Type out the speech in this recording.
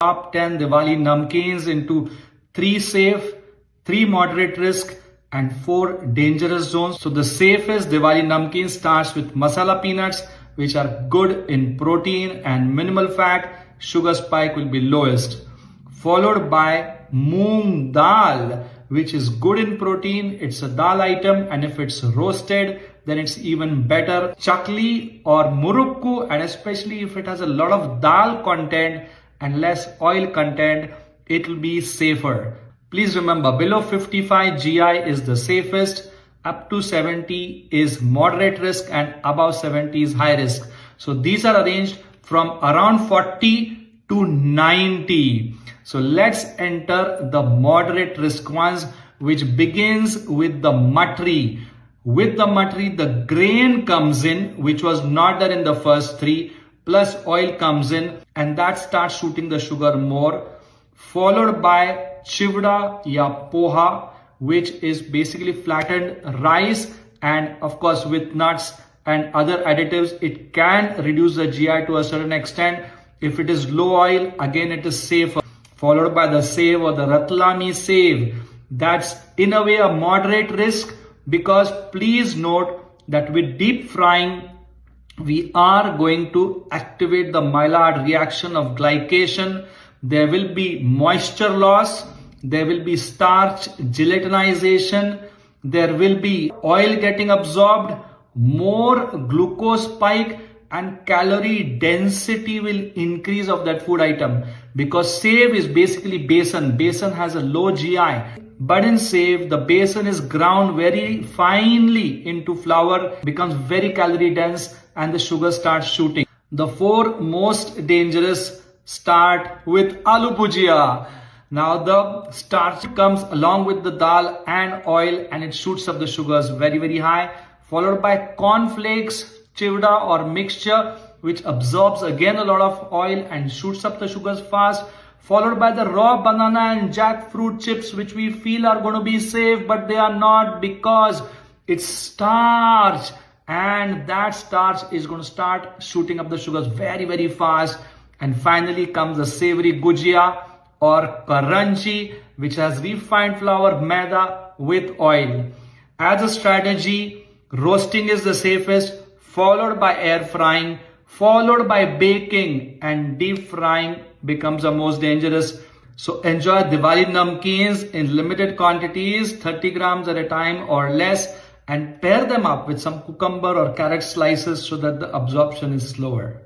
top 10 Diwali Namkeens into 3 safe, 3 moderate risk and 4 dangerous zones. So the safest Diwali Namkeen starts with masala peanuts, which are good in protein and minimal fat. Sugar spike will be lowest. Followed by moong dal, which is good in protein. It's a dal item, and if it's roasted, then it's even better. Chakli or murukku, and especially if it has a lot of dal content and less oil content, it will be safer. Please remember, below 55 GI is the safest, up to 70 is moderate risk, and above 70 is high risk. So these are arranged from around 40 to 90. So let's enter the moderate risk ones, which begins with the matri. With the matri, the grain comes in, which was not there in the first 3, plus oil comes in, and that starts shooting the sugar more. Followed by chivda ya poha, which is basically flattened rice, and of course with nuts and other additives, it can reduce the GI to a certain extent. If it is low oil, again it is safer. Followed by the save or the ratlami save. That's in a way a moderate risk, because please note that with deep frying, we are going to activate the Maillard reaction of glycation. There will be moisture loss, there will be starch gelatinization, there will be oil getting absorbed, more glucose spike, and calorie density will increase of that food item, because save is basically besan. Besan has a low GI, but in save the besan is ground very finely into flour, becomes very calorie dense, and the sugar starts shooting. The 4 most dangerous start with aloo bhujia. Now the starch comes along with the dal and oil, and it shoots up the sugars very high. Followed by cornflakes, chivda or mixture, which absorbs again a lot of oil and shoots up the sugars fast. Followed by the raw banana and jackfruit chips, which we feel are going to be safe, but they are not, because it's starch, and that starch is going to start shooting up the sugars very fast. And finally comes the savory gujia or karanji, which has refined flour maida with oil. As a strategy, roasting is the safest, followed by air frying, followed by baking, and deep frying becomes the most dangerous. So enjoy Diwali Namkeens in limited quantities, 30 grams at a time or less, and pair them up with some cucumber or carrot slices so that the absorption is slower.